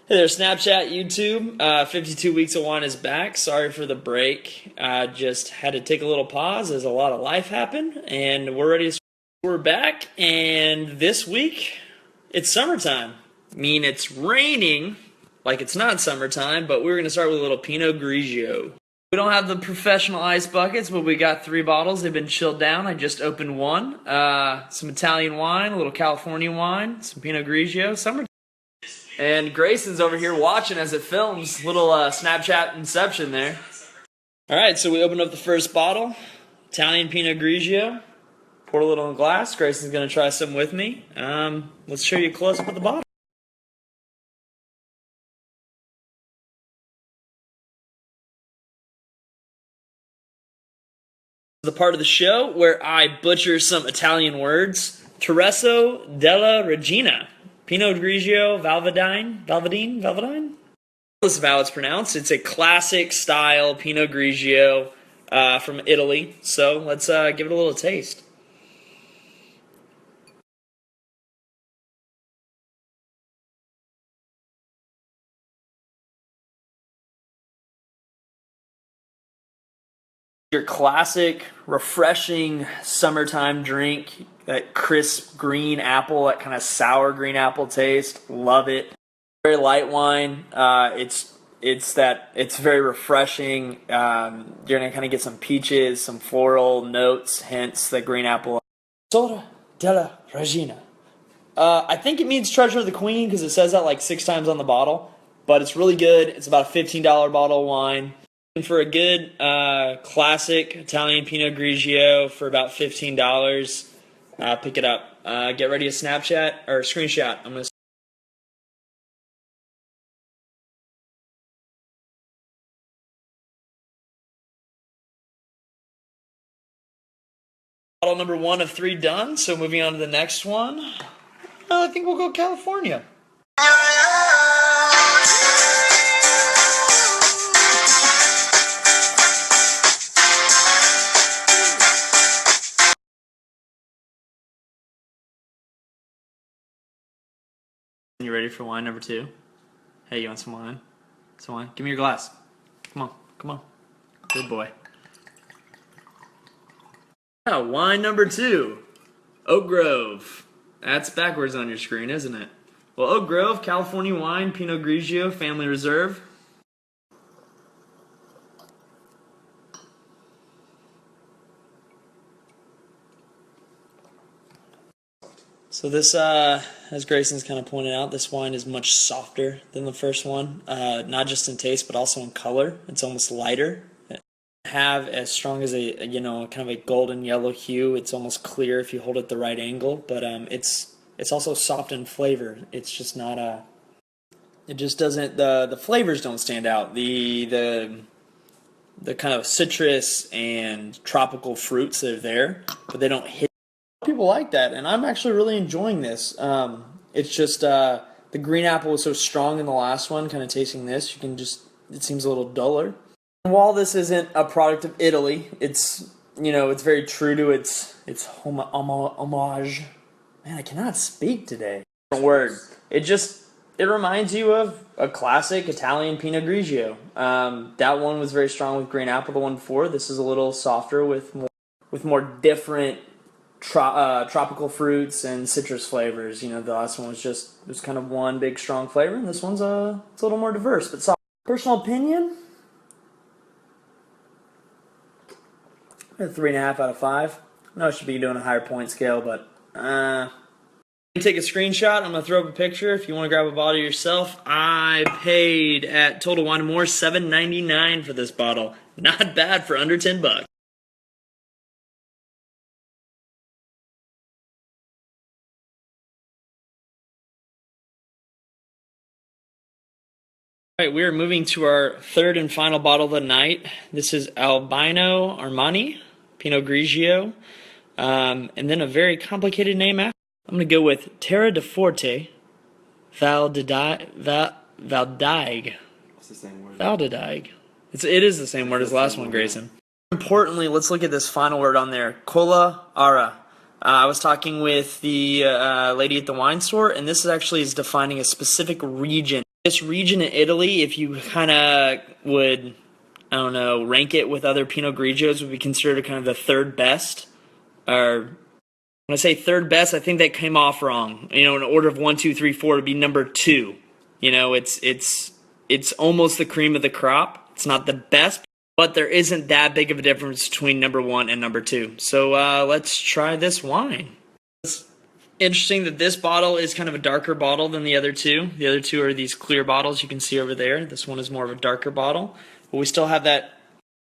Hey there, Snapchat, YouTube. 52 Weeks of Wine is back. Sorry for the break. Just had to take a little pause as a lot of life happened, and we're ready to. We're back, and this week it's summertime. I mean, it's raining like it's not summertime, but we're going to start with a little Pinot Grigio. We don't have the professional ice buckets, but we got 3 bottles. They've been chilled down. I just opened one. Some Italian wine, a little California wine, some Pinot Grigio. Summertime. And Grayson's over here watching as it films. Little Snapchat inception there. Alright, so we opened up the first bottle. Italian Pinot Grigio. Pour a little in a glass. Grayson's going to try some with me. Let's show you a close-up of the bottle. The part of the show where I butcher some Italian words. Terresso della Regina. Pinot Grigio Valvadine? This is how it's pronounced. It's a classic style Pinot Grigio from Italy. So let's give it a little taste. Your classic, refreshing summertime drink. That crisp green apple, that kind of sour green apple taste. Love it. Very light wine. It's very refreshing. You're gonna kind of get some peaches, some floral notes, hence the green apple. Soda della Regina. I think it means Treasure of the Queen because it says that like 6 times on the bottle. But it's really good. It's about a $15 bottle of wine. For a good classic Italian Pinot Grigio for about $15. Pick it up. Get ready to Snapchat or screenshot. I'm going to. Bottle number 1 of 3 done. So moving on to the next one. I think we'll go California. You ready for wine number 2? Hey, you want some wine? Some wine? Give me your glass. Come on, come on. Good boy. Yeah, wine number 2. Oak Grove. That's backwards on your screen, isn't it? Well, Oak Grove, California wine, Pinot Grigio, Family Reserve. So this, as Grayson's kind of pointed out, this wine is much softer than the first one. Not just in taste, but also in color. It's almost lighter. It doesn't have as strong as a, kind of a golden yellow hue. It's almost clear if you hold it at the right angle. But it's also soft in flavor. It's just not a. It just doesn't. The flavors don't stand out. The kind of citrus and tropical fruits that are there, but they don't hit. People like that, and I'm actually really enjoying this. It's just the green apple was so strong in the last one. Kind of tasting this, you can just it seems a little duller. And while this isn't a product of Italy, it's it's very true to its homage. Man, I cannot speak today. Word. It reminds you of a classic Italian Pinot Grigio. That one was very strong with green apple. The one before, this is a little softer with more different. Tropical fruits and citrus flavors. The last one was kind of one big strong flavor, and this one's it's a little more diverse. But personal opinion, a 3.5 out of 5. I know I should be doing a higher point scale, but take a screenshot. I'm gonna throw up a picture if you want to grab a bottle yourself. I paid at Total Wine & More $7.99 for this bottle. Not bad for under $10. Alright, we are moving to our 3rd and final bottle of the night. This is Albino Armani, Pinot Grigio, and then a very complicated name after. I'm going to go with Terra de Forte, Valdaig. What's the same word? Valdaig. It is the same word as the last one, Grayson. Importantly, let's look at this final word on there. Cola Ara. I was talking with the lady at the wine store, and this actually is defining a specific region. This region in Italy, if you kind of would, I don't know, rank it with other Pinot Grigios, would be considered kind of the third best. Or when I say third best, I think that came off wrong. You know, in order of 1, 2, 3, 4 to be number 2. You know, it's almost the cream of the crop. It's not the best, but there isn't that big of a difference between number 1 and number 2. So let's try this wine. It's interesting that this bottle is kind of a darker bottle than the other two. The other two are these clear bottles you can see over there. This one is more of a darker bottle, but we still have that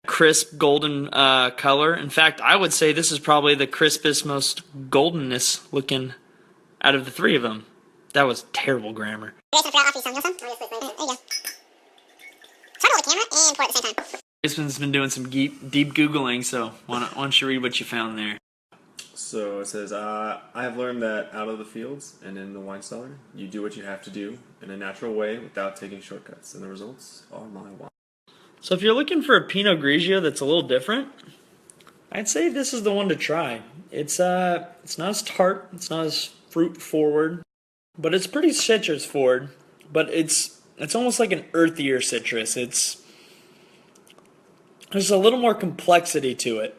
crisp golden color. In fact, I would say this is probably the crispest, most goldenness looking out of the three of them. That was terrible grammar. Jason's been doing some deep Googling, so why don't you read what you found there? So it says, I have learned that out of the fields and in the wine cellar, you do what you have to do in a natural way without taking shortcuts, and the results are my wine. So if you're looking for a Pinot Grigio that's a little different, I'd say this is the one to try. It's not as tart, it's not as fruit forward, but it's pretty citrus forward. But it's almost like an earthier citrus. There's a little more complexity to it.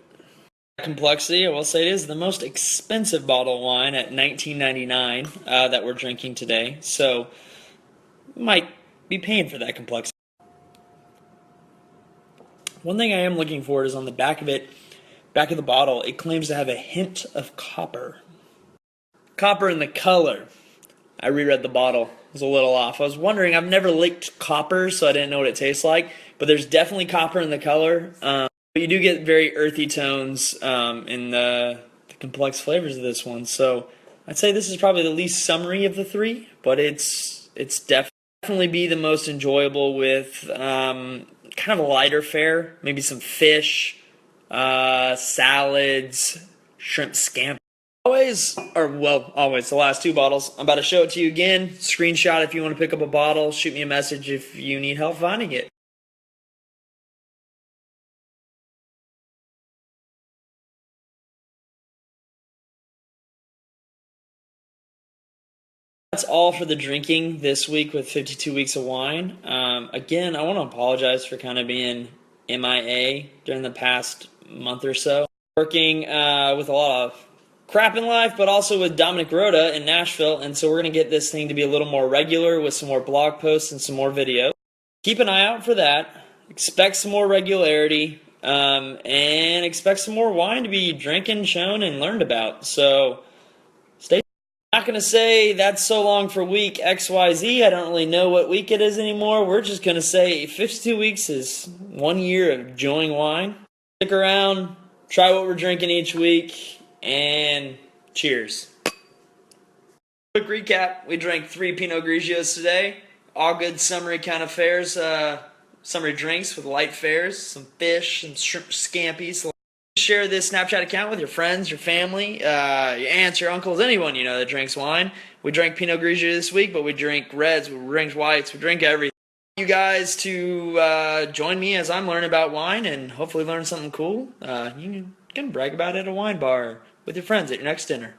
Complexity, I will say it is the most expensive bottle of wine at $19.99 that we're drinking today. So might be paying for that complexity. One thing I am looking for is on the back of the bottle, it claims to have a hint of copper. Copper in the color. I reread the bottle. It was a little off. I was wondering, I've never licked copper, so I didn't know what it tastes like. But there's definitely copper in the color. But you do get very earthy tones in the complex flavors of this one. So I'd say this is probably the least summery of the three, but it's definitely be the most enjoyable with kind of a lighter fare, maybe some fish, salads, shrimp scampi. Always, the last two bottles. I'm about to show it to you again. Screenshot if you want to pick up a bottle. Shoot me a message if you need help finding it. That's all for the drinking this week with 52 Weeks of Wine. Again, I want to apologize for kind of being MIA during the past month or so. Working with a lot of crap in life, but also with Dominic Rhoda in Nashville, and so we're going to get this thing to be a little more regular with some more blog posts and some more videos. Keep an eye out for that. Expect some more regularity, and expect some more wine to be drinking, shown, and learned about. So stay tuned. I'm not going to say that's so long for week XYZ. I don't really know what week it is anymore. We're just going to say 52 weeks is 1 year of enjoying wine. Stick around, try what we're drinking each week, and cheers. Quick recap, we drank 3 Pinot Grigios today. All good summery kind of fares, summery drinks with light fares, some fish, some shrimp scampi. So share this Snapchat account with your friends, your family, your aunts, your uncles, anyone you know that drinks wine. We drank Pinot Grigio this week, but we drink reds, we drink whites, we drink everything. You guys to join me as I'm learning about wine and hopefully learn something cool. You can brag about it at a wine bar with your friends at your next dinner.